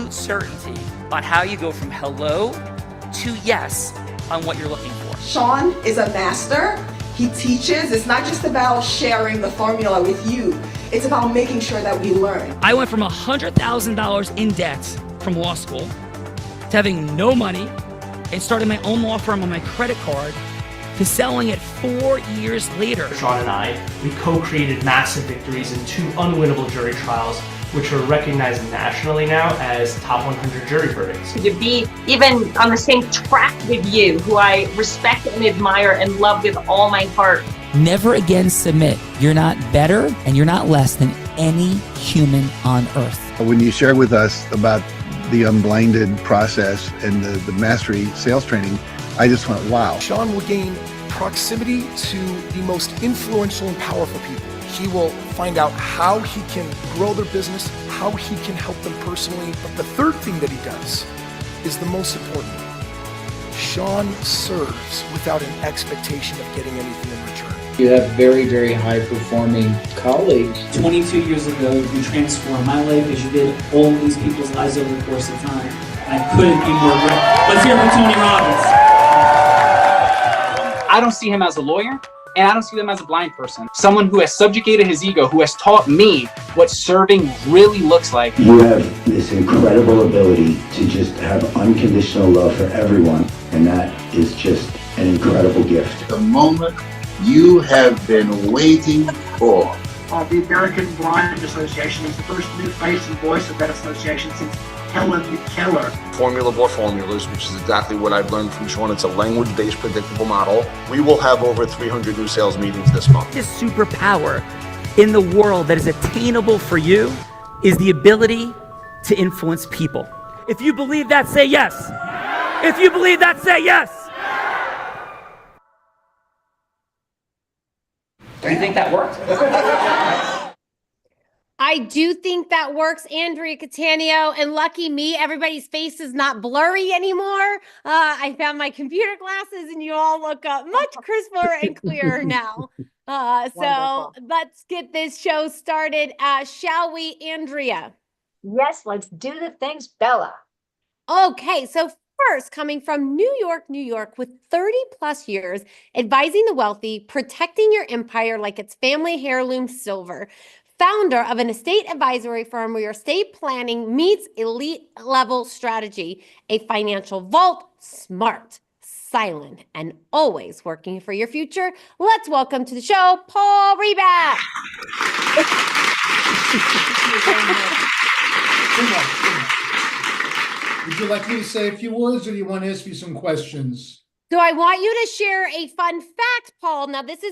absolute certainty on how you go from hello to yes on what you're looking for. Sean is a master. He teaches. It's not just about sharing the formula with you. It's about making sure that we learn. I went from $100,000 in debt from law school to having no money and starting my own law firm on my credit card to selling it 4 years later. Sean and I, we co-created massive victories in 2 unwinnable jury trials, which are recognized nationally now as top 100 jury verdicts. To be even on the same track with you, who I respect and admire and love with all my heart. Never again submit. You're not better and you're not less than any human on earth. When you shared with us about the unblinded process and the mastery sales training, I just went, wow. Sean will gain proximity to the most influential and powerful people. He will find out how he can grow their business, how he can help them personally. But the third thing that he does is the most important. Sean serves without an expectation of getting anything in return. You have very, very high-performing colleagues. 22 years ago, you transformed my life as you did all of these people's lives over the course of time. I couldn't be more grateful. Let's hear it for Tony Robbins. I don't see him as a lawyer, and I don't see him as a blind person. Someone who has subjugated his ego, who has taught me what serving really looks like. You have this incredible ability to just have unconditional love for everyone, and that is just an incredible gift. The moment you have been waiting for. The American Blind Association is the first new face and voice of that association since Helen Keller. Formula for formulas, which is exactly what I've learned from Sean. It's a language-based predictable model. We will have over 300 new sales meetings this month. This superpower in the world that is attainable for you is the ability to influence people. If you believe that, say yes. If you believe that, say yes. Do you think that worked? I do think that works, Andrea Catania, and lucky me, everybody's face is not blurry anymore. I found my computer glasses and you all look much crisper and clearer now. So let's get this show started. Shall we, Andrea? Yes, let's do the things, Bella. Okay, so first, coming from New York, with 30 plus years advising the wealthy, protecting your empire like it's family heirloom silver. Founder of an estate advisory firm where your estate planning meets elite level strategy, a financial vault, smart, silent, and always working for your future. Let's welcome to the show, Paul Reback. Would you like me to say a few words, or do you want to ask me some questions? So I want you to share a fun fact, Paul. Now this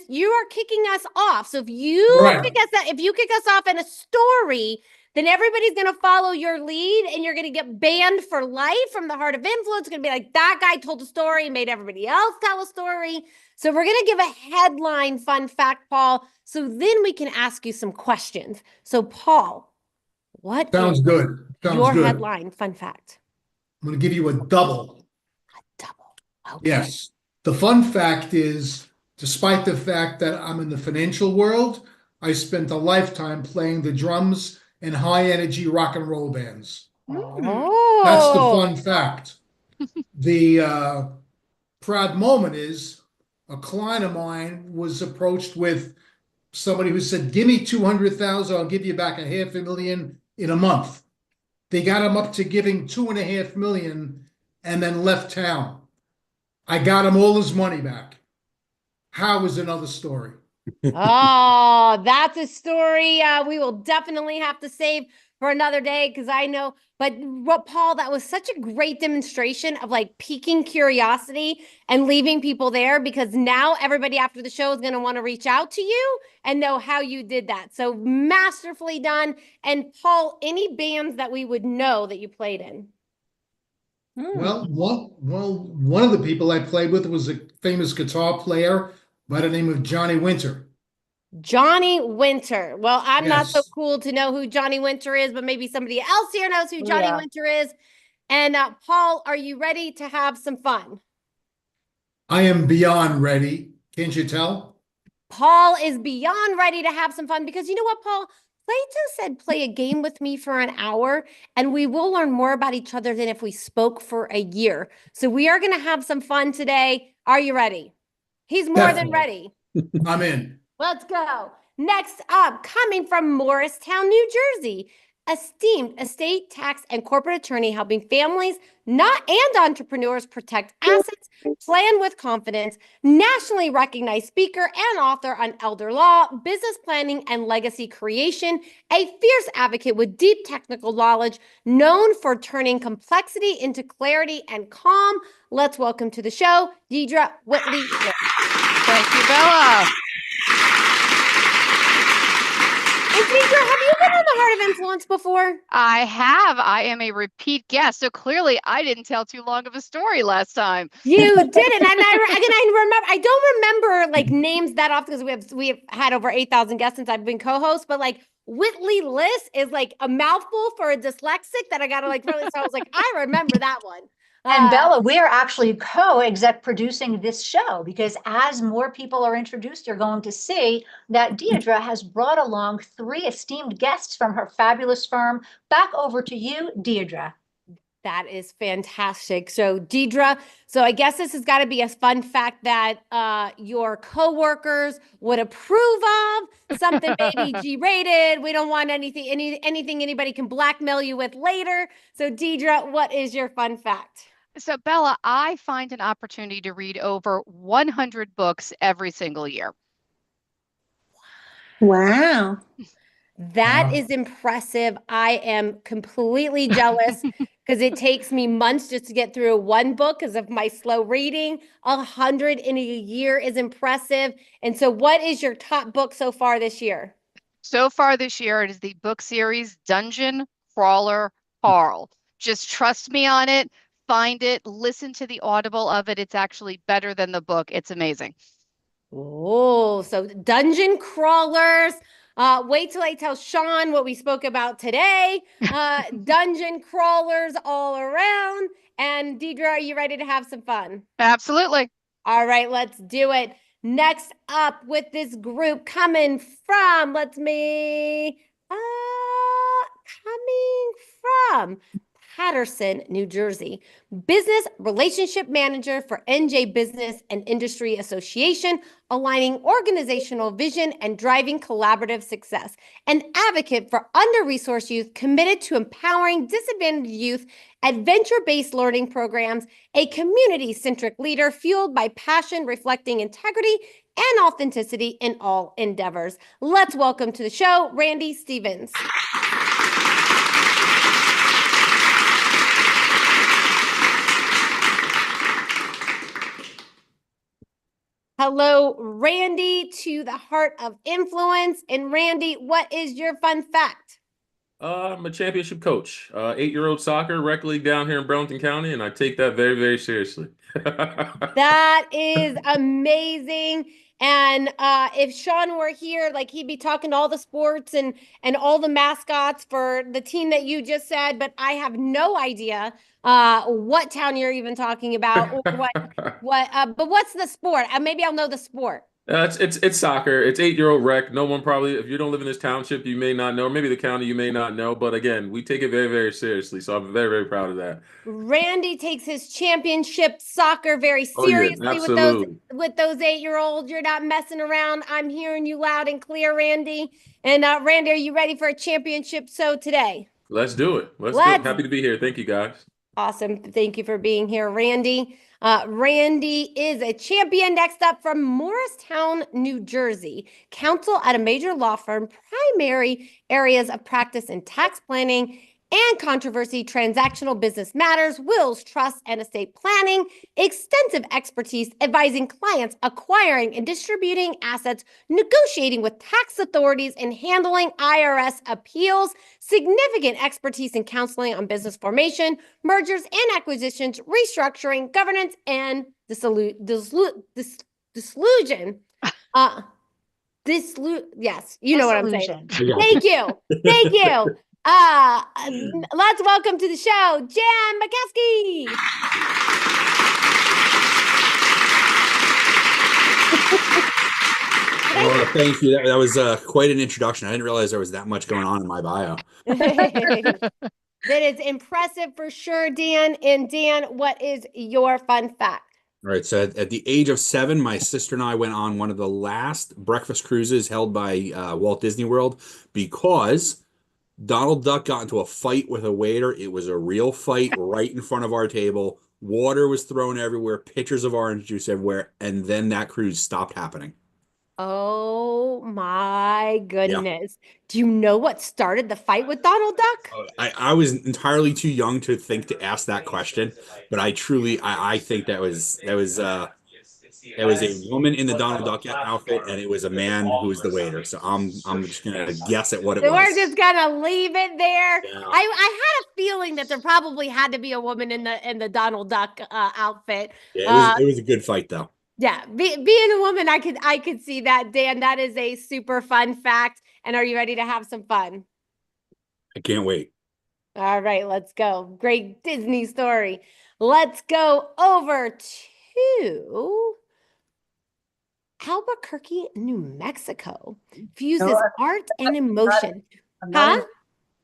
you are kicking us off. So if you kick us off in a story, then everybody's going to follow your lead, and you're going to get banned for life from the Heart of Influence. It's going to be like, that guy told a story and made everybody else tell a story. So we're going to give a headline fun fact, Paul. So then we can ask you some questions. So Paul, what sounds good? Your headline fun fact. I'm going to give you a double. Okay. Yes. The fun fact is, despite the fact that I'm in the financial world, I spent a lifetime playing the drums in high energy rock and roll bands. Oh. That's the fun fact. The proud moment is a client of mine was approached with somebody who said, give me 200,000, I'll give you back $500,000 in a month. They got him up to giving 2.5 million and then left town. I got him all his money back. How is another story? Oh, that's a story we will definitely have to save for another day, because I know. But Paul, that was such a great demonstration of like piquing curiosity and leaving people there, because now everybody after the show is going to want to reach out to you and know how you did that. So masterfully done. And Paul, any bands that we would know that you played in? Well, one of the people I played with was a famous guitar player by the name of Johnny Winter. Johnny Winter. Well, I'm not so cool to know who Johnny Winter is, but maybe somebody else here knows who Johnny Winter is. And Paul, are you ready to have some fun? I am beyond ready. Can't you tell? Paul is beyond ready to have some fun, because you know what, Paul? Plato said, play a game with me for an hour, and we will learn more about each other than if we spoke for a year. So we are going to have some fun today. Are you ready? He's more than ready. I'm in. Let's go. Next up, coming from Morristown, New Jersey, esteemed estate, tax, and corporate attorney helping families and entrepreneurs protect assets, plan with confidence, nationally recognized speaker and author on elder law, business planning, and legacy creation, a fierce advocate with deep technical knowledge, known for turning complexity into clarity and calm. Let's welcome to the show, Deidre Whitley. Thank you, Bella. And Deidre, have you been on the Heart of Influence before? I have. I am a repeat guest, so clearly I didn't tell too long of a story last time. You didn't, and I don't remember like names that often because we have had over 8,000 guests since I've been co-host, but like Whitley Liss is like a mouthful for a dyslexic that I gotta like really. So I was like, I remember that one. And Bella, we are actually co-exec producing this show because as more people are introduced, you're going to see that Deidre has brought along 3 esteemed guests from her fabulous firm. Back over to you, Deidre. That is fantastic. So Deidre, so I guess this has got to be a fun fact that your coworkers would approve of, something maybe G-rated. We don't want anything anybody can blackmail you with later. So Deidre, what is your fun fact? So Bella, I find an opportunity to read over 100 books every single year. Wow. That is impressive. I am completely jealous because it takes me months just to get through one book because of my slow reading. 100 in a year is impressive. And so what is your top book so far this year? So far this year, it is the book series Dungeon Crawler Carl. Just trust me on it. Find it. Listen to the audible of it. It's actually better than the book. It's amazing. Oh, so Dungeon Crawlers. Wait till I tell Sean what we spoke about today. Dungeon crawlers all around. And Deidre, are you ready to have some fun? Absolutely. All right, let's do it. Next up with this group coming from, Paterson, New Jersey, business relationship manager for NJ Business and Industry Association, aligning organizational vision and driving collaborative success, an advocate for under-resourced youth committed to empowering disadvantaged youth, adventure-based learning programs, a community-centric leader fueled by passion, reflecting integrity and authenticity in all endeavors. Let's welcome to the show, Randy Stevens. Hello, Randy, to the Heart of Influence. And Randy, what is your fun fact? I'm a championship coach, 8-year-old soccer, rec league down here in Burlington County, and I take that very, very seriously. That is amazing. And if Sean were here, like he'd be talking to all the sports and all the mascots for the team that you just said, but I have no idea what town you're even talking about or but what's the sport? Maybe I'll know the sport. It's soccer. It's 8-year-old rec. No one probably, if you don't live in this township, you may not know, or maybe the county, you may not know. But again, we take it very, very seriously. So I'm very, very proud of that. Randy takes his championship soccer very seriously with those 8-year-olds. You're not messing around. I'm hearing you loud and clear, Randy. And Randy, are you ready for a championship show today? Let's do it. Let's do it. Happy to be here. Thank you, guys. Awesome. Thank you for being here, Randy. Randy is a champion. Next up from Morristown, New Jersey, counsel at a major law firm, primary areas of practice in tax planning and controversy, transactional business matters, wills, trusts, and estate planning, extensive expertise advising clients, acquiring and distributing assets, negotiating with tax authorities, and handling IRS appeals, significant expertise in counseling on business formation, mergers and acquisitions, restructuring, governance, and dissolution. Yes, you know what I'm saying. Thank you. Thank you. Let's welcome to the show, Jan McCaskey. Oh, thank you. That was quite an introduction. I didn't realize there was that much going on in my bio. That is impressive for sure, Dan. And Dan, what is your fun fact? All right. So at the age of 7, my sister and I went on one of the last breakfast cruises held by Walt Disney World because Donald Duck got into a fight with a waiter. It was a real fight right in front of our table. Water was thrown everywhere, pitchers of orange juice everywhere, and then that cruise stopped happening. Oh my goodness. Do you know what started the fight with Donald Duck? I was entirely too young to think to ask that question, but I truly I think that was a woman in the Donald Duck outfit, and it was a man who was the waiter. So I'm just gonna guess at what it So was. we're just gonna leave it there. I had a feeling that there probably had to be a woman in the Donald Duck outfit. Yeah, it was a good fight though. Yeah, being a woman, I could see that, Dan. That is a super fun fact. And are you ready to have some fun? I can't wait. All right, let's go. Great Disney story. Let's go over to Albuquerque, New Mexico. Fuses art and emotion. Huh?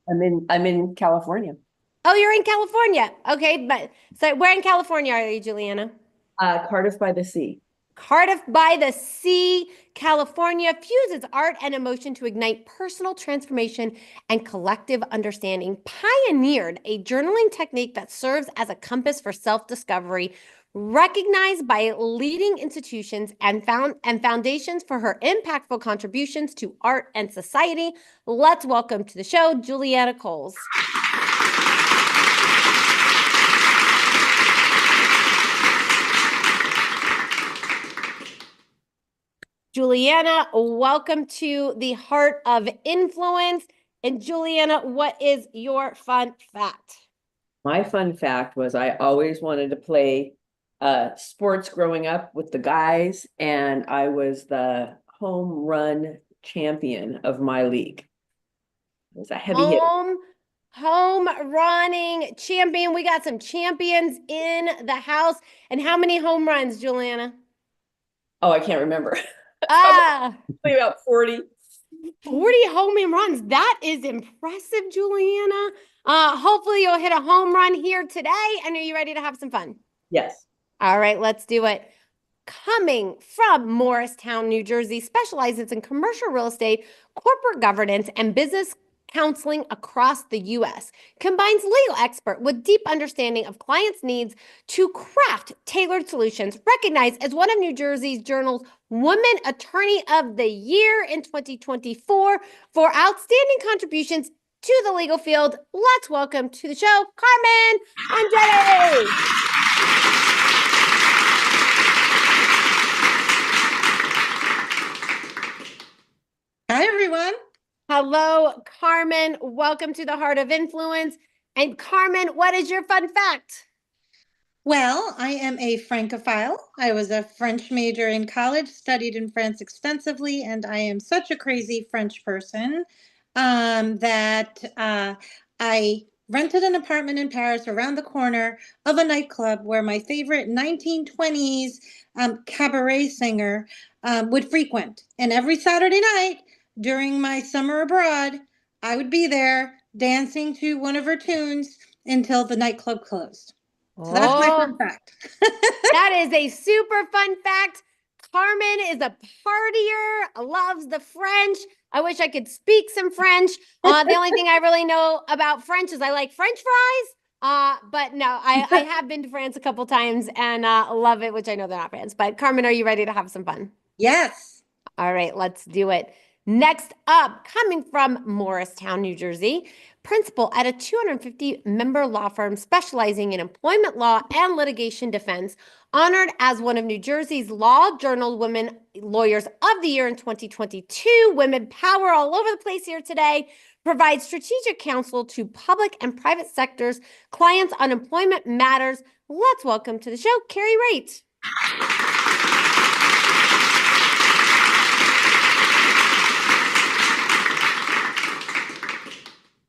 I'm in California. Oh, you're in California. Okay, but so where in California are you, Juliana? Cardiff by the Sea. Cardiff by the Sea, California fuses art and emotion to ignite personal transformation and collective understanding. Pioneered a journaling technique that serves as a compass for self-discovery, recognized by leading institutions and foundations for her impactful contributions to art and society. Let's welcome to the show, Juliana Coles. Juliana, welcome to the Heart of Influence. And Juliana, what is your fun fact? My fun fact was I always wanted to play sports growing up with the guys, and I was the home run champion of my league. It was a heavy hit. Home running champion. We got some champions in the house. And how many home runs, Juliana? Oh, I can't remember. Probably about 40. 40 home runs. That is impressive, Juliana. Hopefully you'll hit a home run here today. And are you ready to have some fun? Yes. All right, let's do it. Coming from Morristown, New Jersey, specializes in commercial real estate, corporate governance, and business counseling across the U.S. Combines legal expert with deep understanding of clients' needs to craft tailored solutions. Recognized as one of New Jersey's Journal's Women Attorney of the Year in 2024 for outstanding contributions to the legal field. Let's welcome to the show, Carmen Andretti. Hi, everyone. Hello, Carmen. Welcome to the Heart of Influence. And Carmen, what is your fun fact? Well, I am a Francophile. I was a French major in college, studied in France extensively, and I am such a crazy French person that I rented an apartment in Paris around the corner of a nightclub where my favorite 1920s cabaret singer would frequent. And every Saturday night, during my summer abroad, I would be there dancing to one of her tunes until the nightclub closed. So that's my fun fact. That is a super fun fact. Carmen is a partier, loves the French. I wish I could speak some French. The only thing I really know about French is I like French fries. But no, I have been to France a couple times and love it, which I know they're not fans. But Carmen, are you ready to have some fun? Yes. All right, let's do it. Next up, coming from Morristown, New Jersey, principal at a 250-member law firm specializing in employment law and litigation defense, honored as one of New Jersey's Law Journal Women Lawyers of the Year in 2022. Women power all over the place here today. Provides strategic counsel to public and private sectors, clients on employment matters. Let's welcome to the show, Carrie Raitt.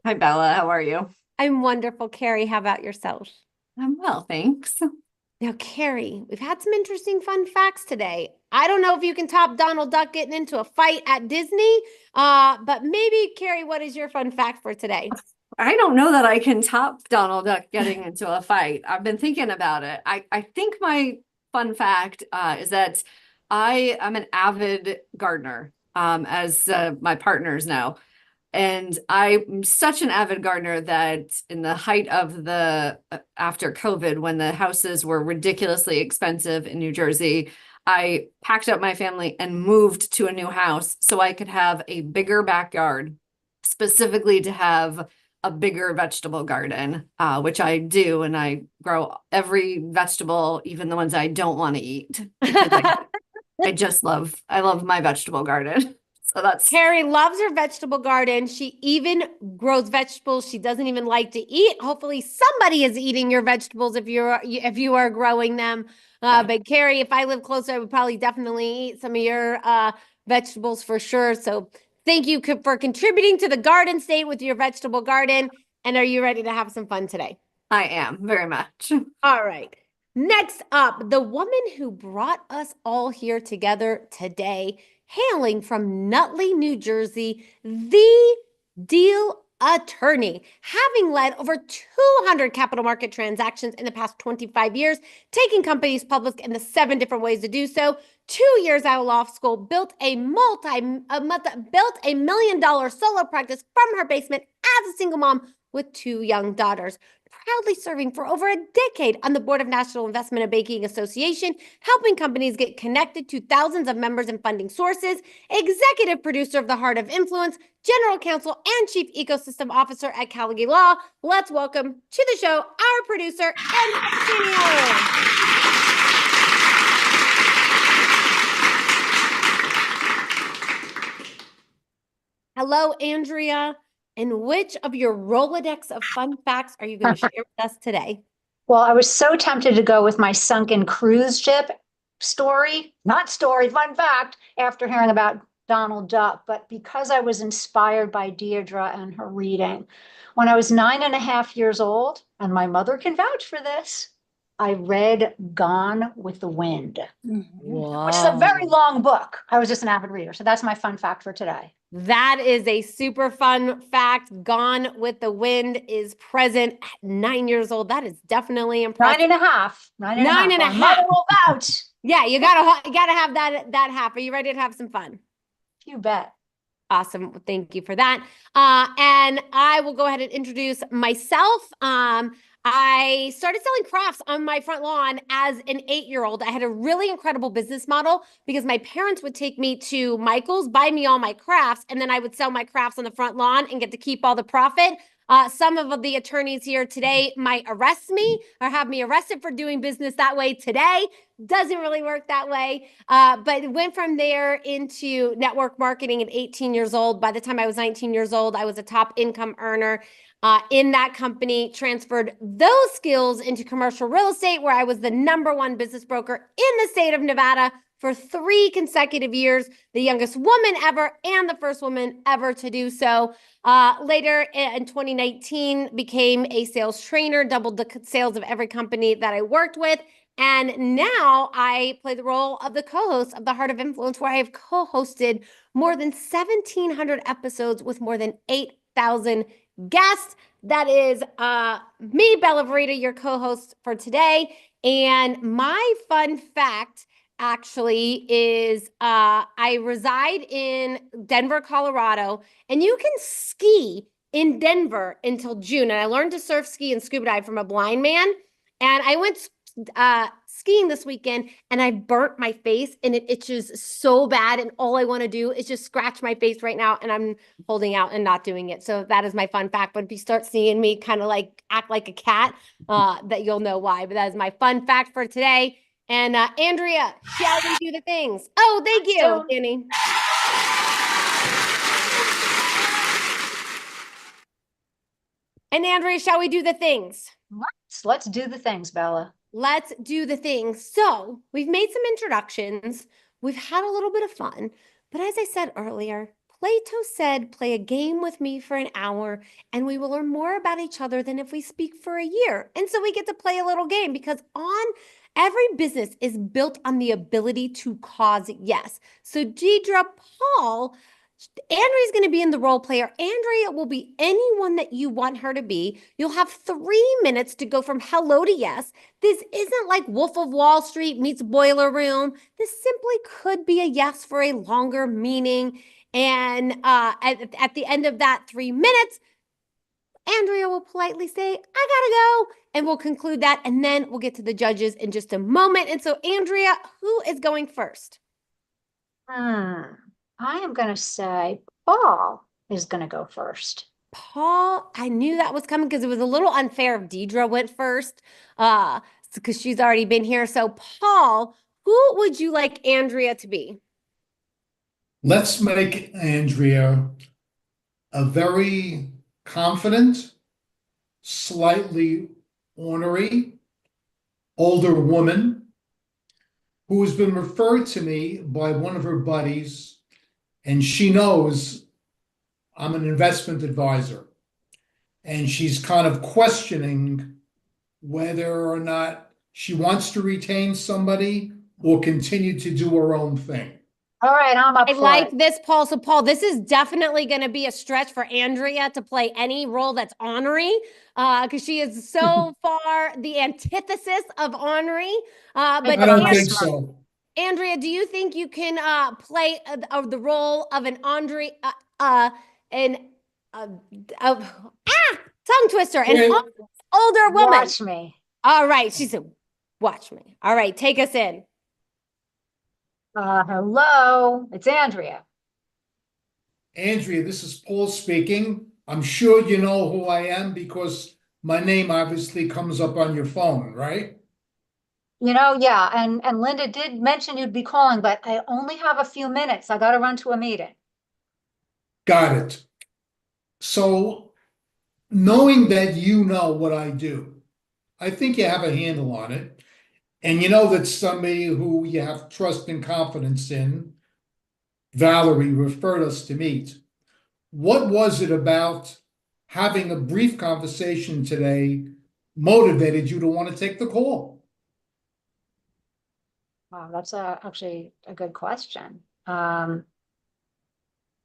Hi, Bella. How are you? I'm wonderful, Carrie. How about yourself? I'm well, thanks. Now, Carrie, we've had some interesting fun facts today. I don't know if you can top Donald Duck getting into a fight at Disney, but maybe, Carrie, what is your fun fact for today? I don't know that I can top Donald Duck getting into a fight. I've been thinking about it. I think my fun fact is that I am an avid gardener, as my partners know. And I'm such an avid gardener that in the height of the after COVID, when the houses were ridiculously expensive in New Jersey, I packed up my family and moved to a new house so I could have a bigger backyard, specifically to have a bigger vegetable garden, which I do. And I grow every vegetable, even the ones I don't want to eat. I love my vegetable garden. So that's Carrie loves her vegetable garden. She even grows vegetables she doesn't even like to eat. Hopefully somebody is eating your vegetables if you are growing them. But Carrie, if I live closer, I would probably definitely eat some of your vegetables for sure. So thank you for contributing to the Garden State with your vegetable garden. And are you ready to have some fun today? I am, very much. All right. Next up, the woman who brought us all here together today, hailing from Nutley, New Jersey, the deal attorney, having led over 200 capital market transactions in the past 25 years, taking companies public in the 7 different ways to do so. 2 years out of law school, built a $1 million solo practice from her basement as a single mom with 2 young daughters. Proudly serving for over a decade on the board of National Investment and Banking Association, helping companies get connected to thousands of members and funding sources, executive producer of The Heart of Influence, general counsel and chief ecosystem officer at Callagy Law. Let's welcome to the show our producer, Andrea. Hello, Andrea. And which of your Rolodex of fun facts are you going to share with us today? Well, I was so tempted to go with my sunken cruise ship fun fact, after hearing about Donald Duck, but because I was inspired by Deirdre and her reading. When I was 9.5 years old, and my mother can vouch for this, I read Gone with the Wind, which is a very long book. I was just an avid reader. So that's my fun fact for today. That is a super fun fact. Gone with the Wind is present at 9 years old. That is definitely impressive. 9.5. 9.5. Mother will vouch. Yeah, you gotta have that half. Are you ready to have some fun? You bet. Awesome. Thank you for that. And I will go ahead and introduce myself. I started selling crafts on my front lawn as an 8-year-old. I had a really incredible business model because my parents would take me to Michael's, buy me all my crafts, and then I would sell my crafts on the front lawn and get to keep all the profit. Some of the attorneys here today might arrest me or have me arrested for doing business that way today. Doesn't really work that way. But went from there into network marketing at 18 years old. By the time I was 19 years old, I was a top income earner in that company, transferred those skills into commercial real estate, where I was the #1 business broker in the state of Nevada for 3 consecutive years, the youngest woman ever and the first woman ever to do so. Later in 2019, became a sales trainer, doubled the sales of every company that I worked with. And now I play the role of the co-host of The Heart of Influence, where I have co-hosted more than 1,700 episodes with more than 8,000 guests. That is me, Bella Verita, your co-host for today. And my fun fact actually is I reside in Denver, Colorado, and you can ski in Denver until June. And I learned to surf, ski, and scuba dive from a blind man. And I went skiing this weekend and I burnt my face and it itches so bad. And all I want to do is just scratch my face right now. And I'm holding out and not doing it. So that is my fun fact. But if you start seeing me kind of like act like a cat, that you'll know why. But that is my fun fact for today. And Andrea, shall we do the things? Oh, thank you, Danny. And Andrea, shall we do the things? Let's do the things, Bella. Let's do the things. So we've made some introductions. We've had a little bit of fun. But as I said earlier, Plato said, play a game with me for an hour and we will learn more about each other than if we speak for a year. And so we get to play a little game because every business is built on the ability to cause yes. So Deidre, Paul, Andrea's going to be in the role player. Andrea will be anyone that you want her to be. You'll have 3 minutes to go from hello to yes. This isn't like Wolf of Wall Street meets Boiler Room. This simply could be a yes for a longer meaning. And at the end of that 3 minutes, Andrea will politely say, I gotta go. And we'll conclude that. And then we'll get to the judges in just a moment. And so, Andrea, who is going first? I am going to say Paul is going to go first. Paul, I knew that was coming because it was a little unfair if Deidre went first because she's already been here. So, Paul, who would you like Andrea to be? Let's make Andrea a very confident, slightly ornery, older woman who has been referred to me by one of her buddies, and she knows I'm an investment advisor. And she's kind of questioning whether or not she wants to retain somebody or continue to do her own thing. All right, I'm up I for like it. this, Paul. So, Paul, this is definitely going to be a stretch for Andrea to play any role that's ornery, because she is so far the antithesis of ornery. But I don't think so. Andrea, do you think you can play the role of an tongue twister, an older woman? Watch me. All right, she said, "Watch me." All right, take us in. Hello, it's Andrea. Andrea, this is Paul speaking. I'm sure you know who I am because my name obviously comes up on your phone, right? You know, yeah, and Linda did mention you'd be calling, but I only have a few minutes. I got to run to a meeting. Got it. So, knowing that you know what I do, I think you have a handle on it. And you know that somebody who you have trust and confidence in, Valerie, referred us to meet. What was it about having a brief conversation today motivated you to want to take the call? Wow, that's actually a good question. You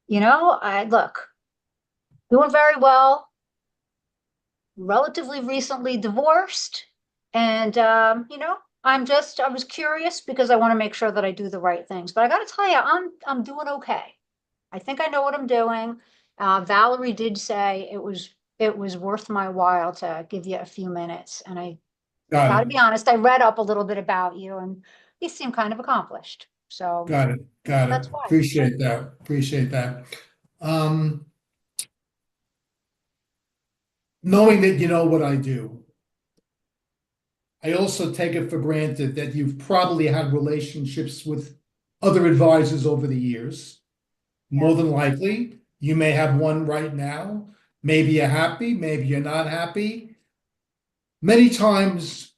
know, look, doing very well, relatively recently divorced, and you know, I was curious because I want to make sure that I do the right things. But I got to tell you, I'm doing okay. I think I know what I'm doing. Valerie did say it was worth my while to give you a few minutes, and I gotta be honest, I read up a little bit about you, and you seem kind of accomplished. So Got it. That's why. Appreciate that. Knowing that you know what I do, I also take it for granted that you've probably had relationships with other advisors over the years. More than likely, you may have one right now. Maybe you're happy, maybe you're not happy. Many times,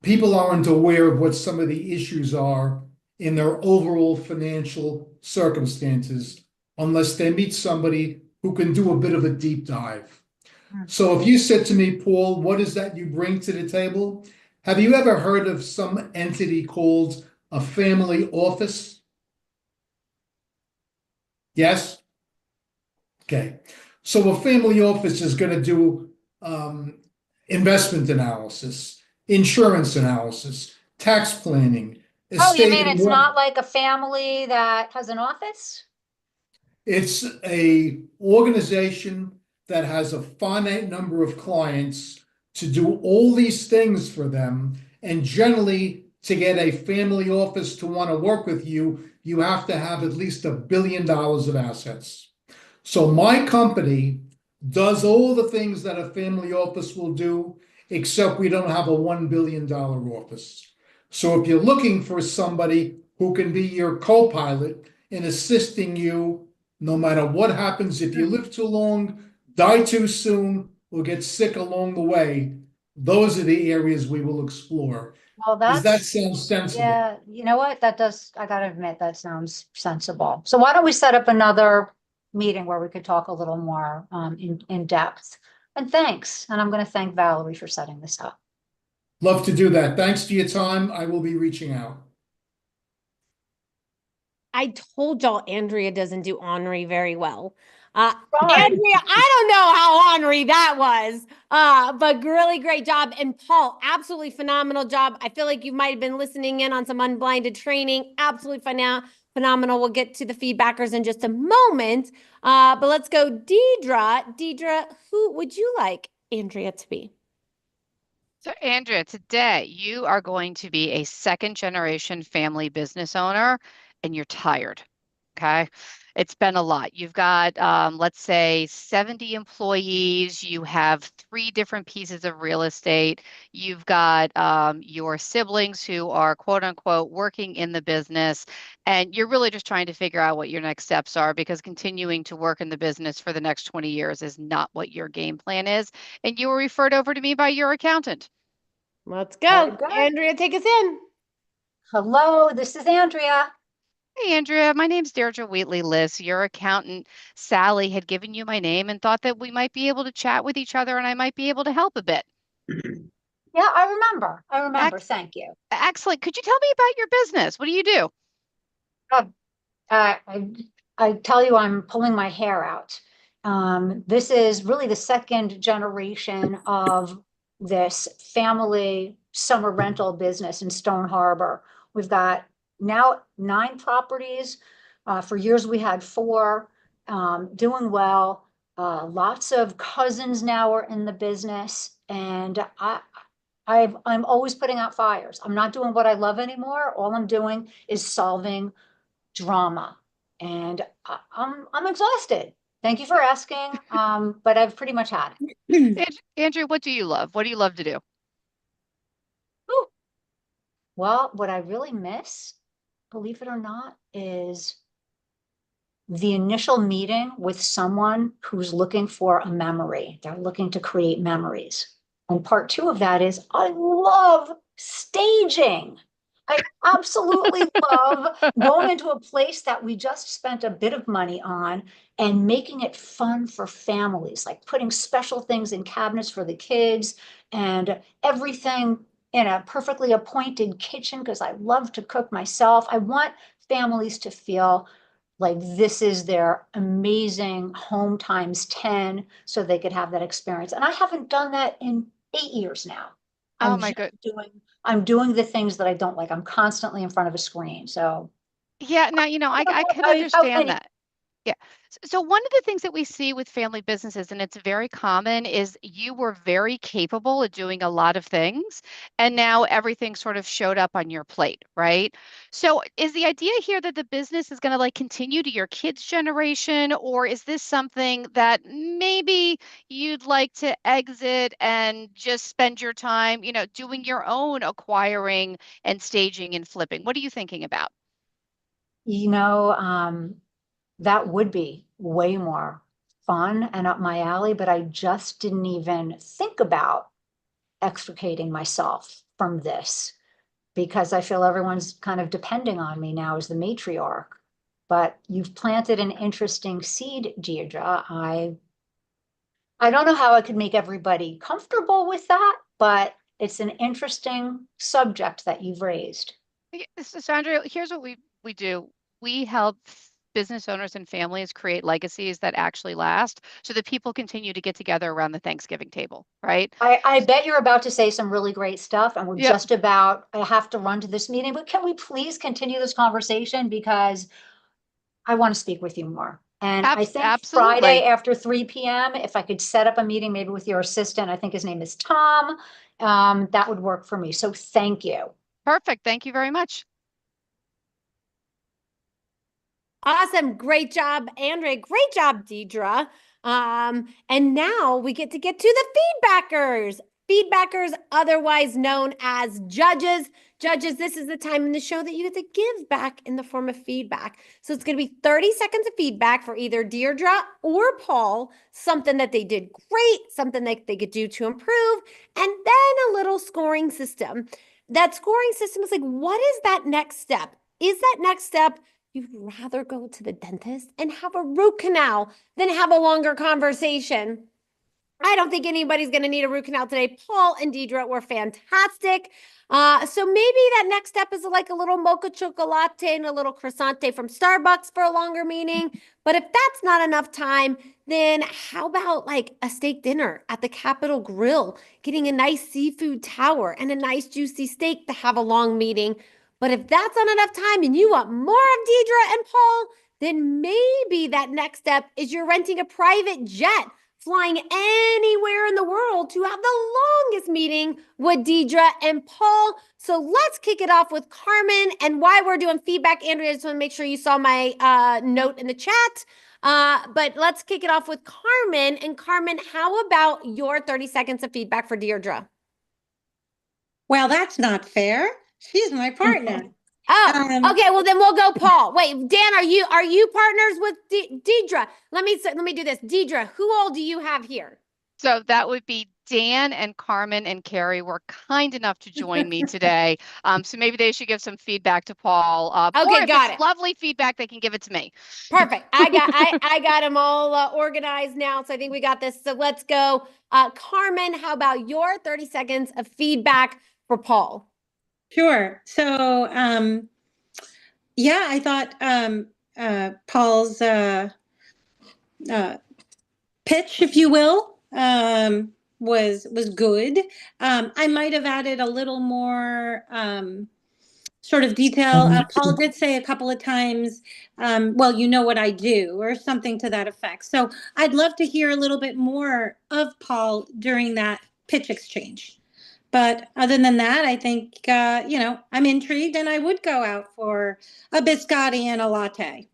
people aren't aware of what some of the issues are in their overall financial circumstances unless they meet somebody who can do a bit of a deep dive. So if you said to me, Paul, what is that you bring to the table? Have you ever heard of some entity called a family office? Yes? Okay. So a family office is going to do investment analysis, insurance analysis, tax planning. Oh, you mean it's not like a family that has an office? It's a organization that has a finite number of clients to do all these things for them. And generally, to get a family office to want to work with you, you have to have at least $1 billion of assets. So my company does all the things that a family office will do, except we don't have a $1 billion office. So if you're looking for somebody who can be your co-pilot in assisting you, no matter what happens, if you live too long, die too soon, or get sick along the way, those are the areas we will explore. Well, Does that that's, sound sensible? yeah, you know what? That does, I gotta admit, that sounds sensible. So why don't we set up another meeting where we could talk a little more in depth? And thanks. And I'm gonna thank Valerie for setting this up. Love to do that. Thanks for your time. I will be reaching out. I told y'all Andrea doesn't do Henri very well. Right. Andrea, I don't know how Henri that was, but really great job. And Paul, absolutely phenomenal job. I feel like you might have been listening in on some unblinded training. Absolutely phenomenal. We'll get to the feedbackers in just a moment. But let's go, Deidre. Deidre, who would you like Andrea to be? So Andrea, today you are going to be a second generation family business owner and you're tired. Okay. It's been a lot. You've got, let's say 70 employees. You have 3 different pieces of real estate. You've got your siblings who are quote unquote working in the business. And you're really just trying to figure out what your next steps are because continuing to work in the business for the next 20 years is not what your game plan is. And you were referred over to me by your accountant. Let's go. Andrea, take us in. Hello, this is Andrea. Hey, Andrea, my name's Deirdre Wheatley-Liss. Your accountant, Sally, had given you my name and thought that we might be able to chat with each other and I might be able to help a bit. Yeah, I remember. Thank you. Excellent. Could you tell me about your business? What do you do? I tell you, I'm pulling my hair out. This is really the second generation of this family summer rental business in Stone Harbor. We've got now 9 properties. For years we had 4, doing well. Lots of cousins now are in the business, and I'm always putting out fires. I'm not doing what I love anymore. All I'm doing is solving drama, and I'm exhausted. Thank you for asking, but I've pretty much had it. Andrea, what do you love? What do you love to do? Ooh. Well, what I really miss, believe it or not, is the initial meeting with someone who's looking for a memory. They're looking to create memories. And part 2 of that is I love staging. I absolutely love going into a place that we just spent a bit of money on and making it fun for families, like putting special things in cabinets for the kids and everything in a perfectly appointed kitchen because I love to cook myself. I want families to feel like this is their amazing home times 10 so they could have that experience. And I haven't done that in 8 years now. Oh my God. I'm doing the things that I don't like. I'm constantly in front of a screen. So yeah, now, I can understand that. Yeah. So one of the things that we see with family businesses, and it's very common, is you were very capable of doing a lot of things, and now everything sort of showed up on your plate, right? So is the idea here that the business is going to continue to your kids' generation, or is this something that maybe you'd like to exit and just spend your time, doing your own acquiring and staging and flipping? What are you thinking about? That would be way more fun and up my alley, but I just didn't even think about extricating myself from this because I feel everyone's kind of depending on me now as the matriarch. But you've planted an interesting seed, Deirdre. I don't know how I could make everybody comfortable with that, but it's an interesting subject that you've raised. So Sandra, here's what we do. We help business owners and families create legacies that actually last so that people continue to get together around the Thanksgiving table, right? I bet you're about to say some really great stuff and we're just about, I have to run to this meeting, but can we please continue this conversation because I want to speak with you more. And I think absolutely. Friday after 3 p.m., if I could set up a meeting maybe with your assistant, I think his name is Tom, that would work for me. So thank you. Perfect. Thank you very much. Awesome. Great job, Andrea. Great job, Deidre. And now we get to the feedbackers. Feedbackers, otherwise known as judges. Judges, this is the time in the show that you get to give back in the form of feedback. So it's going to be 30 seconds of feedback for either Deirdre or Paul, something that they did great, something that they could do to improve, and then a little scoring system. that scoring system is like, what is that next step? Is that next step you'd rather go to the dentist and have a root canal than have a longer conversation? I don't think anybody's going to need a root canal today. Paul and Deidre were fantastic. So maybe that next step is like a little mocha chocolate and a little croissant from Starbucks for a longer meeting. But if that's not enough time, then how about like a steak dinner at the Capitol Grill, getting a nice seafood tower and a nice juicy steak to have a long meeting? But if that's not enough time and you want more of Deidre and Paul, then maybe that next step is you're renting a private jet, flying anywhere in the world to have the longest meeting with Deidre and Paul. So let's kick it off with Carmen. And while we're doing feedback, Andrea, I just want to make sure you saw my note in the chat. But let's kick it off with Carmen. And Carmen, how about your 30 seconds of feedback for Deirdre? Well, that's not fair. She's my partner. Oh, okay. Well, then we'll go Paul. Wait, Dan, are you partners with Deidre? Let me do this. Deidre, who all do you have here? So that would be Dan and Carmen and Carrie were kind enough to join me today. So maybe they should give some feedback to Paul. Okay, got it. Lovely feedback. They can give it to me. Perfect. I got them all organized now. So I think we got this. So let's go. Carmen, how about your 30 seconds of feedback for Paul? Sure. So, yeah, I thought Paul's pitch, if you will, was good. I might have added a little more sort of detail. Paul did say a couple of times, well, you know what I do, or something to that effect. So I'd love to hear a little bit more of Paul during that pitch exchange. But other than that, I think, I'm intrigued and I would go out for a biscotti and a latte.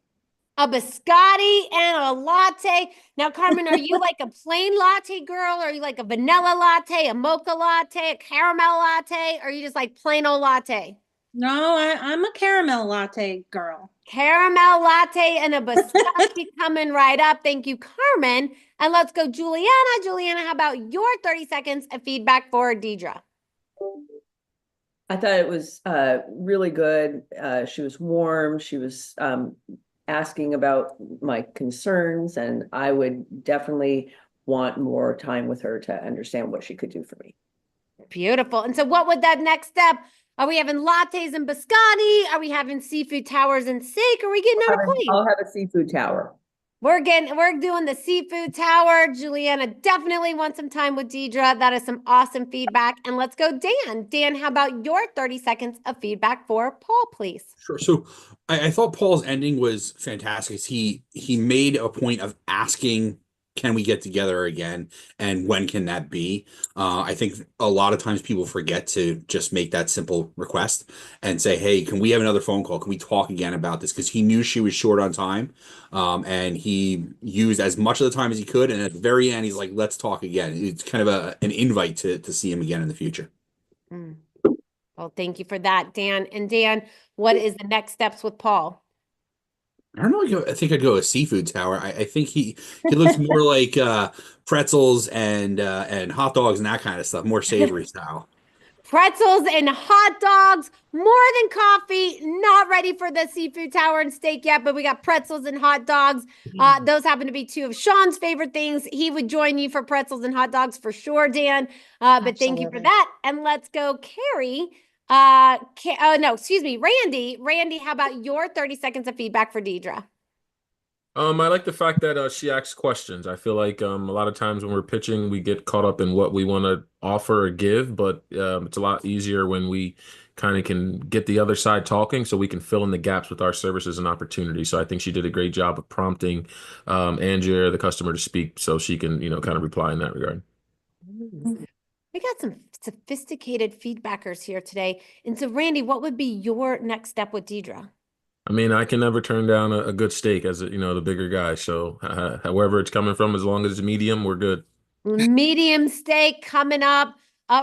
A biscotti and a latte. Now, Carmen, are you like a plain latte girl? Or are you like a vanilla latte, a mocha latte, a caramel latte? Or are you just like plain old latte? No, I'm a caramel latte girl. Caramel latte and a biscotti coming right up. Thank you, Carmen. And let's go, Juliana. Juliana, how about your 30 seconds of feedback for Deidre? I thought it was really good. She was warm. She was asking about my concerns, and I would definitely want more time with her to understand what she could do for me. Beautiful. And so what would that next step? Are we having lattes and biscotti? Are we having seafood towers and steak? Are we getting on a plane? I'll have a seafood tower. We're doing the seafood tower. Juliana definitely wants some time with Deidre. That is some awesome feedback. And let's go, Dan. Dan, how about your 30 seconds of feedback for Paul, please? Sure. So I thought Paul's ending was fantastic. He made a point of asking, can we get together again? And when can that be? I think a lot of times people forget to just make that simple request and say, hey, can we have another phone call? Can we talk again about this? Because he knew she was short on time. And he used as much of the time as he could. And at the very end, he's like, let's talk again. It's kind of an invite to see him again in the future. Well, thank you for that, Dan. And Dan, what is the next steps with Paul? I don't know. I think I'd go a seafood tower. I think he looks more like pretzels and hot dogs and that kind of stuff, more savory style. Pretzels and hot dogs, more than coffee. Not ready for the seafood tower and steak yet, but we got pretzels and hot dogs. Those happen to be two of Sean's favorite things. He would join you for pretzels and hot dogs for sure, Dan. But thank you for that. And let's go, Carrie. Randy. Randy, how about your 30 seconds of feedback for Deidre? I like the fact that she asks questions. I feel like a lot of times when we're pitching, we get caught up in what we want to offer or give, but it's a lot easier when we kind of can get the other side talking so we can fill in the gaps with our services and opportunities. So I think she did a great job of prompting Andrea, the customer, to speak so she can, kind of reply in that regard. We got some sophisticated feedbackers here today. And so, Randy, what would be your next step with Deidre? I mean, I can never turn down a good steak as the bigger guy. So however it's coming from, as long as it's medium, we're good. Medium steak coming up.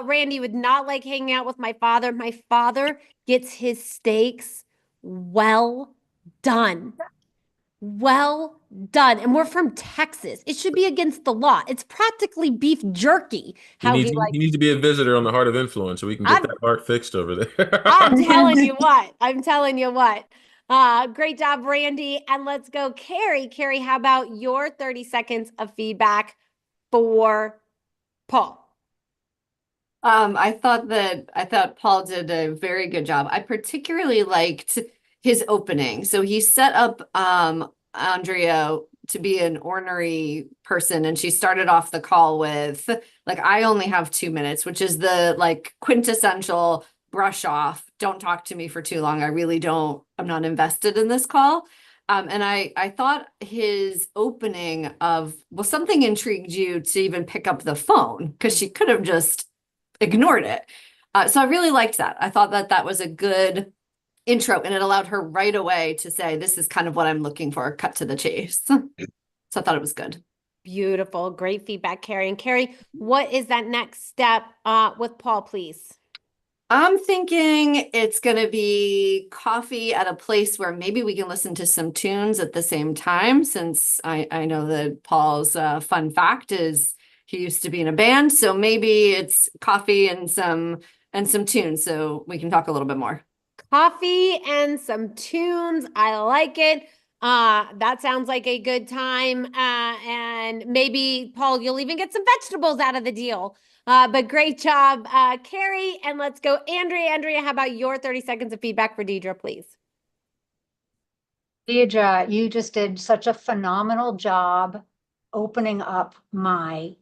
Randy would not like hanging out with my father. My father gets his steaks well done. Well done. And we're from Texas. It should be against the law. It's practically beef jerky. How he He needs to be a visitor on the Heart of Influence so we can get that heart fixed over there. I'm telling you what. I'm telling you what. Great job, Randy. And let's go, Carrie. Carrie, how about your 30 seconds of feedback for Paul? I thought Paul did a very good job. I particularly liked his opening. So he set up Andrea to be an ornery person, and she started off the call with like, I only have 2 minutes, which is the like quintessential brush off. Don't talk to me for too long. I'm not invested in this call. And I thought his opening of, well, something intrigued you to even pick up the phone because she could have just ignored it. So I really liked that. I thought that was a good intro, and it allowed her right away to say, this is kind of what I'm looking for, cut to the chase. So I thought it was good. Beautiful. Great feedback, Carrie. And Carrie, what is that next step with Paul, please? I'm thinking it's going to be coffee at a place where maybe we can listen to some tunes at the same time, since I know that Paul's fun fact is he used to be in a band. So maybe it's coffee and some tunes so we can talk a little bit more. Coffee and some tunes. I like it. That sounds like a good time. And maybe, Paul, you'll even get some vegetables out of the deal. But great job, Carrie. And let's go, Andrea. Andrea, how about your 30 seconds of feedback for Deidre, please? Deidre, you just did such a phenomenal job opening up my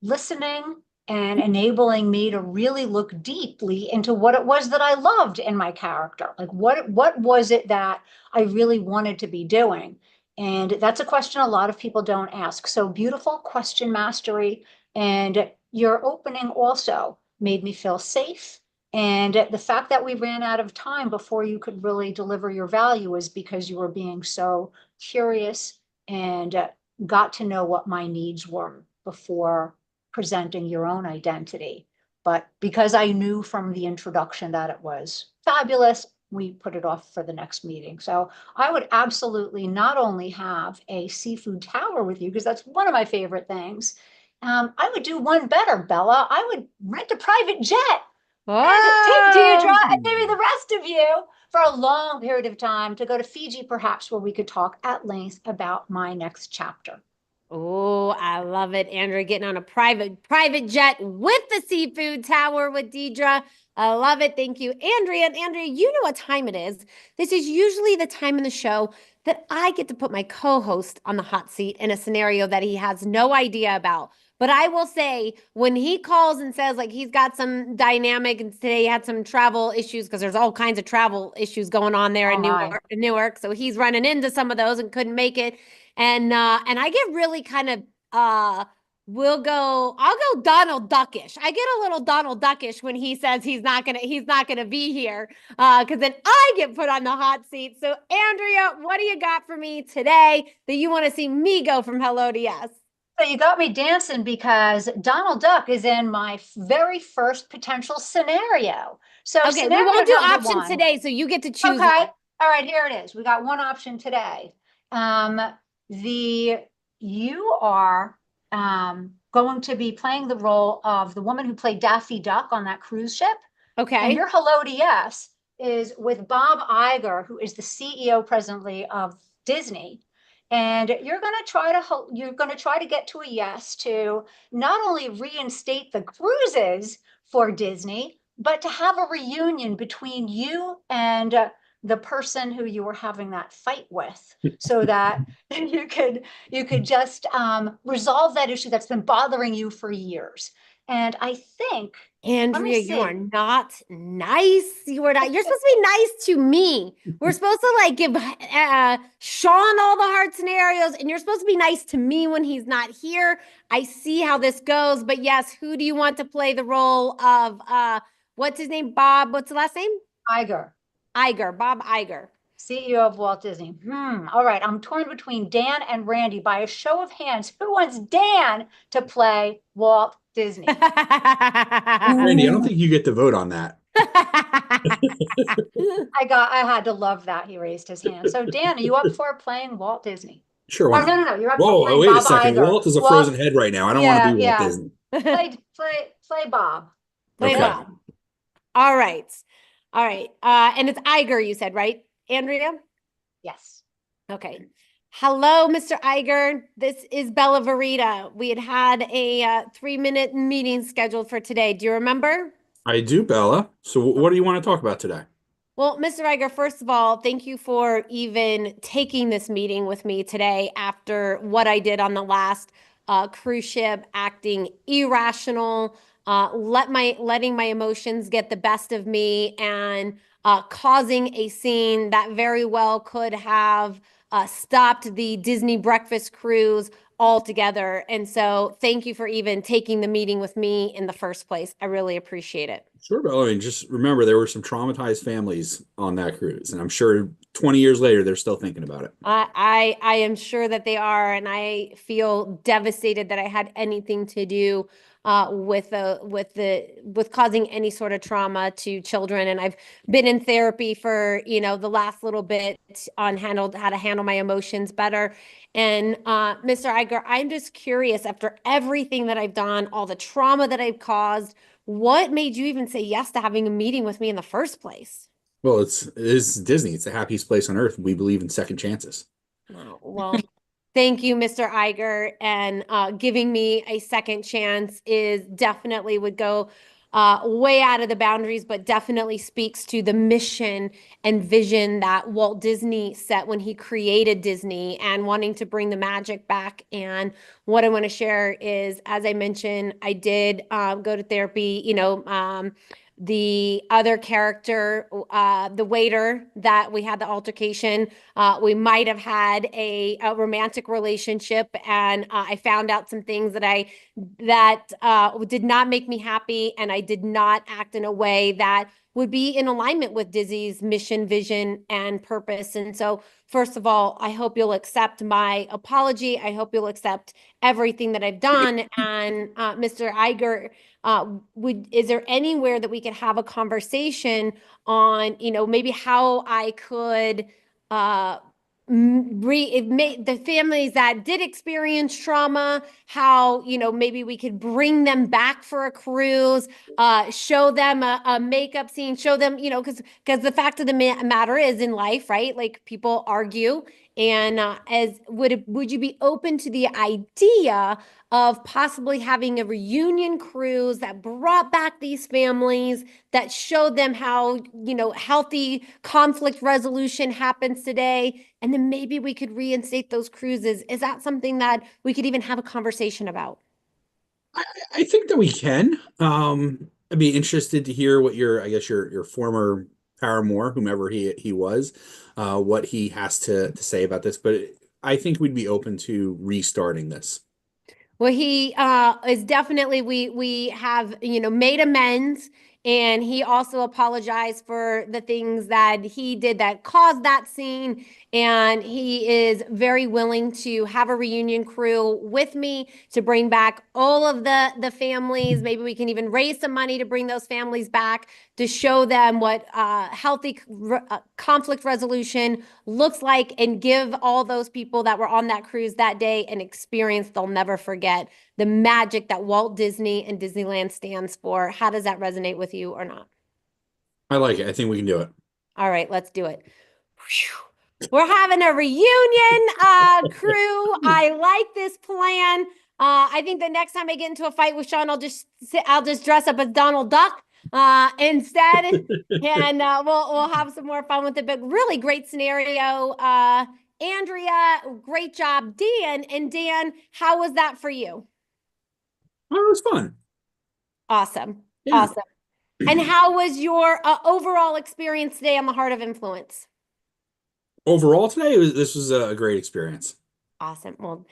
listening and enabling me to really look deeply into what it was that I loved in my character. Like what was it that I really wanted to be doing? And that's a question a lot of people don't ask. So beautiful question mastery. And your opening also made me feel safe. And the fact that we ran out of time before you could really deliver your value is because you were being so curious and got to know what my needs were before presenting your own identity. But because I knew from the introduction that it was fabulous, we put it off for the next meeting. So I would absolutely not only have a seafood tower with you, because that's one of my favorite things. I would do one better, Bella. I would rent a private jet and take Deidre and maybe the rest of you for a long period of time to go to Fiji, perhaps, where we could talk at length about my next chapter. Oh, I love it. Andrea getting on a private jet with the seafood tower with Deidre. I love it. Thank you, Andrea. And Andrea, you know what time it is. This is usually the time in the show that I get to put my co-host on the hot seat in a scenario that he has no idea about. But I will say, when he calls and says like he's got some dynamic, and today he had some travel issues because there's all kinds of travel issues going on there in Newark. So he's running into some of those and couldn't make it. And I get really kind of I'll go Donald Duckish. I get a little Donald Duckish when he says he's not gonna be here, because then I get put on the hot seat. So Andrea, what do you got for me today that you want to see me go from hello to yes? So you got me dancing because Donald Duck is in my very first potential scenario. So okay, we won't do options today, so you get to choose. Okay, all right, here it is. We got one option today. You are going to be playing the role of the woman who played Daffy Duck on that cruise ship. Okay. And your hello to yes is with Bob Iger, who is the CEO presently of Disney. And you're going to try to get to a yes to not only reinstate the cruises for Disney, but to have a reunion between you and the person who you were having that fight with, so that you could just resolve that issue that's been bothering you for years. And I think, Andrea, you are not nice. You're supposed to be nice to me. We're supposed to like give Sean all the hard scenarios, and you're supposed to be nice to me when he's not here. I see how this goes, but yes, who do you want to play the role of what's his name? Bob, what's the last name? Iger. Bob Iger. CEO of Walt Disney. All right, I'm torn between Dan and Randy. By a show of hands, who wants Dan to play Walt Disney? Randy, I don't think you get to vote on that. I had to love that he raised his hand. So Dan, are you up for playing Walt Disney? Sure. Oh, Why not? no, you're up Whoa, for playing wait a Bob second. Iger. Walt is a Well, frozen head right now. I don't want to be Walt Disney. Play Bob. Play Okay. Bob. All right. All right. And it's Iger, you said, right, Andrea? Yes. Okay. Hello, Mr. Iger. This is Bella Verita. We had a 3-minute meeting scheduled for today. Do you remember? I do, Bella. So what do you want to talk about today? Well, Mr. Iger, first of all, thank you for even taking this meeting with me today after what I did on the last cruise ship, acting irrational, letting my emotions get the best of me, and causing a scene that very well could have stopped the Disney breakfast cruise altogether. And so thank you for even taking the meeting with me in the first place. I really appreciate it. Sure, Bella. I mean, just remember there were some traumatized families on that cruise, and I'm sure 20 years later they're still thinking about it. I am sure that they are, and I feel devastated that I had anything to do with causing any sort of trauma to children. And I've been in therapy for the last little bit on how to handle my emotions better. And Mr. Iger, I'm just curious, after everything that I've done, all the trauma that I've caused, what made you even say yes to having a meeting with me in the first place? Well, it is Disney. It's the happiest place on earth. We believe in second chances. Oh, well, thank you, Mr. Iger. And giving me a second chance is definitely would go way out of the boundaries, but definitely speaks to the mission and vision that Walt Disney set when he created Disney and wanting to bring the magic back. And what I want to share is, as I mentioned, I did go to therapy, the other character, the waiter that we had the altercation, we might have had a romantic relationship, and I found out some things that did not make me happy, and I did not act in a way that would be in alignment with Disney's mission, vision, and purpose. And so, first of all, I hope you'll accept my apology. I hope you'll accept everything that I've done. And Mr. Iger, is there anywhere that we could have a conversation on, maybe how I could the families that did experience trauma, how, maybe we could bring them back for a cruise, show them a makeup scene, show them, because the fact of the matter is, in life, right? Like, people argue. And would you be open to the idea of possibly having a reunion cruise that brought back these families, that showed them how, healthy conflict resolution happens today? And then maybe we could reinstate those cruises. Is that something that we could even have a conversation about? I think that we can. I'd be interested to hear what your former paramour, whomever he was, what he has to say about this. But I think we'd be open to restarting this. Well, he is definitely, we have, made amends, and he also apologized for the things that he did that caused that scene. And he is very willing to have a reunion crew with me to bring back all of the families. Maybe we can even raise some money to bring those families back, to show them what healthy conflict resolution looks like, and give all those people that were on that cruise that day an experience they'll never forget. The magic that Walt Disney and Disneyland stands for. How does that resonate with you or not? I like it. I think we can do it. All right, let's do it. Whew. We're having a reunion crew. I like this plan. I think the next time I get into a fight with Sean, I'll just dress up as Donald Duck instead, and we'll have some more fun with it. But really great scenario, Andrea. Great job, Dan. And Dan, how was that for you? Oh, it was fun. Awesome. Yeah. Awesome. And how was your overall experience today on the Heart of Influence? Overall today, this was a great experience. Awesome. Well,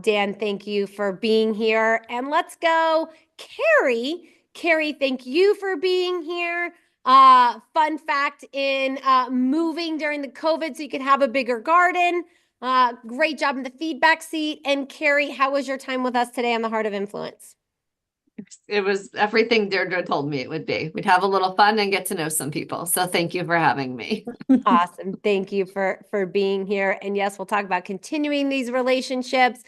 Dan, thank you for being here. And let's go, Carrie. Carrie, thank you for being here. Fun fact, in moving during the COVID so you could have a bigger garden. Great job in the feedback seat. And Carrie, how was your time with us today on the Heart of Influence? It was everything Deirdre told me it would be. We'd have a little fun and get to know some people. So thank you for having me. Awesome. Thank you for being here. And yes, we'll talk about continuing these relationships.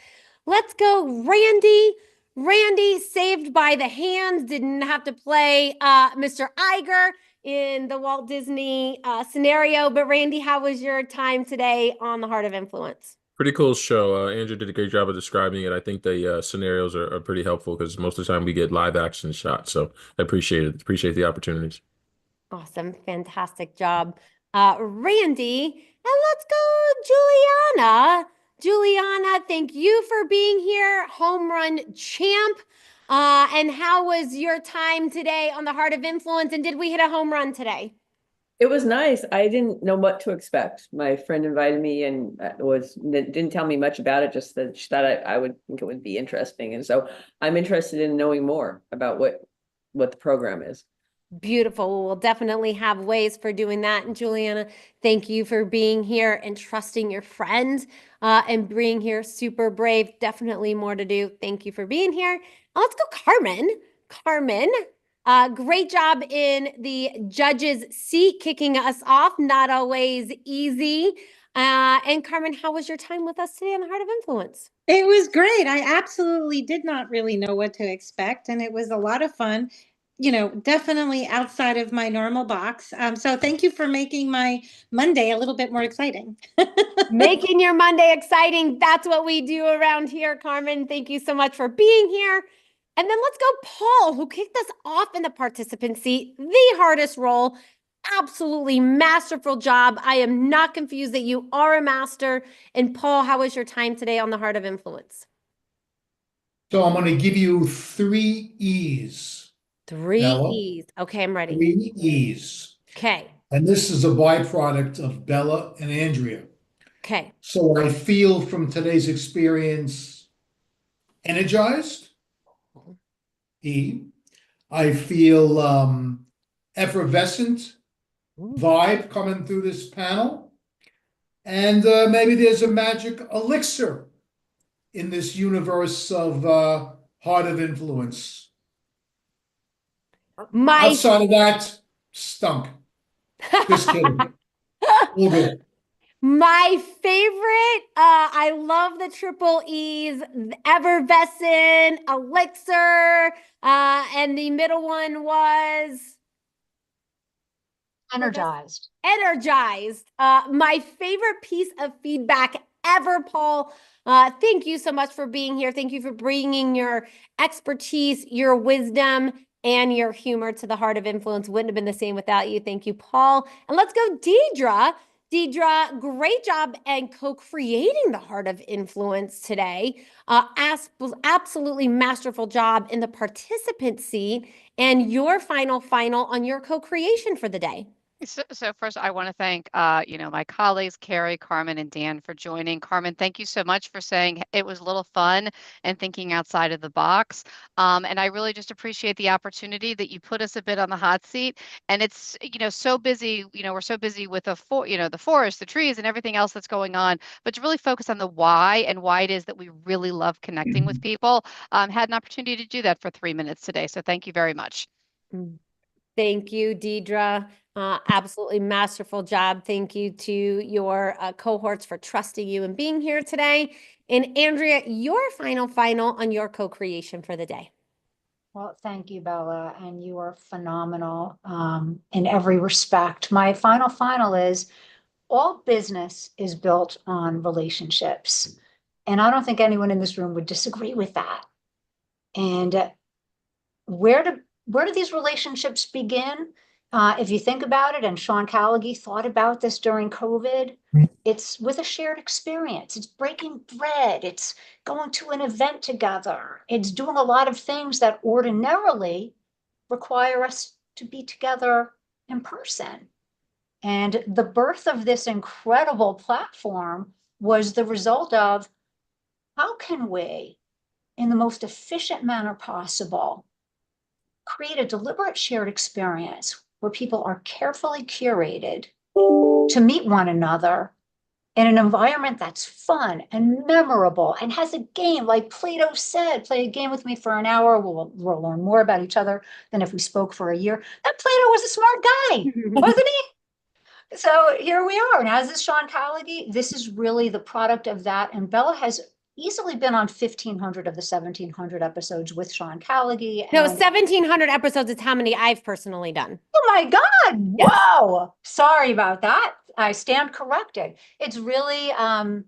Let's go, Randy. Randy, saved by the hands, didn't have to play Mr. Iger in the Walt Disney scenario. But Randy, how was your time today on the Heart of Influence? Pretty cool show. Andrew did a great job of describing it. I think the scenarios are pretty helpful because most of the time we get live action shots. So I appreciate it. Appreciate the opportunities. Awesome. Fantastic job, Randy. And let's go, Juliana. Juliana, thank you for being here. Home run champ. And how was your time today on the Heart of Influence? And did we hit a home run today? It was nice. I didn't know what to expect. My friend invited me and didn't tell me much about it, just that she thought I would think it would be interesting. And so I'm interested in knowing more about what the program is. Beautiful. We'll definitely have ways for doing that. And Juliana, thank you for being here and trusting your friend and being here. Super brave. Definitely more to do. Thank you for being here. Let's go, Carmen. Carmen. Great job in the judge's seat, kicking us off. Not always easy. And Carmen, how was your time with us today on the Heart of Influence? It was great. I absolutely did not really know what to expect, and it was a lot of fun. You know, definitely outside of my normal box. So thank you for making my Monday a little bit more exciting. Making your Monday exciting. That's what we do around here, Carmen. Thank you so much for being here. And then let's go, Paul, who kicked us off in the participant seat, the hardest role. Absolutely masterful job. I am not confused that you are a master. And Paul, how was your time today on the Heart of Influence? So I'm going to give you 3 E's. 3 Bella. E's. Okay, I'm ready. 3 E's. Okay. And this is a byproduct of Bella and Andrea. Okay. So I feel from today's experience energized. E. I feel effervescent vibe coming through this panel. And maybe there's a magic elixir in this universe of Heart of Influence. Outside of that, stunk. Just kidding. All good. My favorite, I love the triple E's, effervescent, elixir, and the middle one was energized. Energized. My favorite piece of feedback ever, Paul. Thank you so much for being here. Thank you for bringing your expertise, your wisdom, and your humor to the Heart of Influence. Wouldn't have been the same without you. Thank you, Paul. And let's go, Deidre. Deidre, great job and co-creating the Heart of Influence today. Absolutely masterful job in the participant seat and your final on your co-creation for the day. So first, I want to thank, my colleagues, Carrie, Carmen, and Dan for joining. Carmen, thank you so much for saying it was a little fun and thinking outside of the box. And I really just appreciate the opportunity that you put us a bit on the hot seat. And it's, so busy, we're so busy with the forest, the trees, and everything else that's going on. But to really focus on the why and why it is that we really love connecting with people, had an opportunity to do that for 3 minutes today. So thank you very much. Thank you, Deidre. Absolutely masterful job. Thank you to your cohorts for trusting you and being here today. And Andrea, your final on your co-creation for the day. Well, thank you, Bella, and you are phenomenal in every respect. My final is all business is built on relationships. And I don't think anyone in this room would disagree with that. And where do these relationships begin? If you think about it, and Sean Callaghy thought about this during COVID, it's with a shared experience. It's breaking bread. It's going to an event together. It's doing a lot of things that ordinarily require us to be together in person. And the birth of this incredible platform was the result of how can we, in the most efficient manner possible, create a deliberate shared experience where people are carefully curated to meet one another in an environment that's fun and memorable and has a game, like Plato said, play a game with me for an hour. We'll learn more about each other than if we spoke for a year. That Plato was a smart guy, wasn't he? So here we are. And as is Sean Callagy, this is really the product of that. And Bella has easily been on 1,500 of the 1,700 episodes with Sean Callagy. No, and- 1,700 episodes is how many I've personally done. Oh my God. Whoa. Sorry about that. I stand corrected. It's really a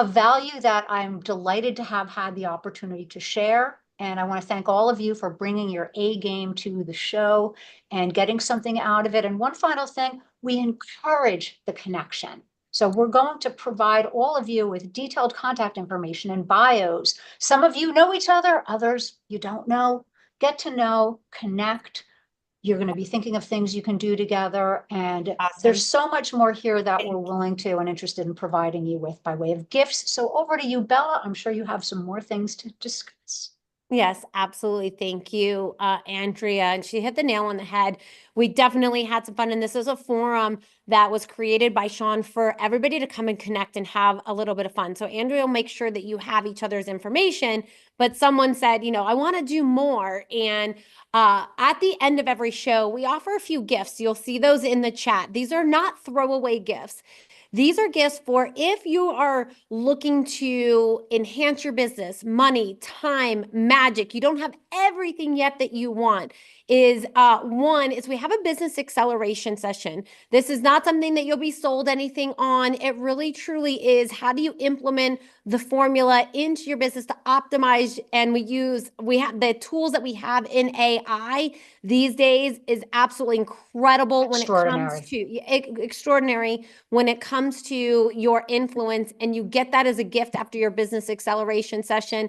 value that I'm delighted to have had the opportunity to share. And I want to thank all of you for bringing your A game to the show and getting something out of it. And one final thing, we encourage the connection. So we're going to provide all of you with detailed contact information and bios. Some of you know each other, others you don't know. Get to know, connect. You're going to be thinking of things you can do together. And there's so much more here that we're willing to and interested in providing you with by way of gifts. So over to you, Bella. I'm sure you have some more things to discuss. Yes, absolutely. Thank you, Andrea. And she hit the nail on the head. We definitely had some fun. And this is a forum that was created by Sean for everybody to come and connect and have a little bit of fun. So Andrea will make sure that you have each other's information. But someone said, you know, I want to do more. And at the end of every show, we offer a few gifts. You'll see those in the chat. These are not throwaway gifts. These are gifts for if you are looking to enhance your business, money, time, magic. You don't have everything yet that you want. One is we have a business acceleration session. This is not something that you'll be sold anything on. It really truly is how do you implement the formula into your business to optimize. And we have the tools that we have in AI these days is absolutely incredible when it comes to extraordinary when it comes to your influence, and you get that as a gift after your business acceleration session.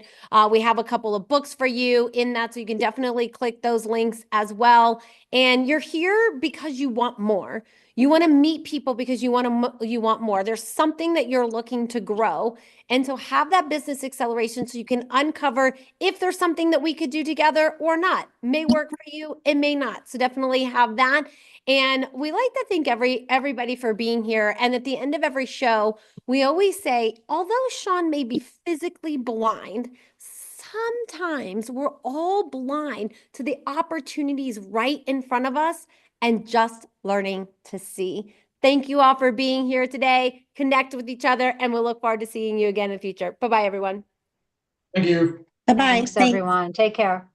We have a couple of books for you in that, so you can definitely click those links as well. And you're here because you want more. You want to meet people because you want more. There's something that you're looking to grow. And so have that business acceleration so you can uncover if there's something that we could do together or not. May work for you, it may not. So definitely have that. And we like to thank everybody for being here. And at the end of every show, we always say, although Sean may be physically blind, sometimes we're all blind to the opportunities right in front of us and just learning to see. Thank you all for being here today. Connect with each other, and we'll look forward to seeing you again in the future. Bye-bye, everyone. Thank you. Bye-bye. Thanks, everyone. Take care.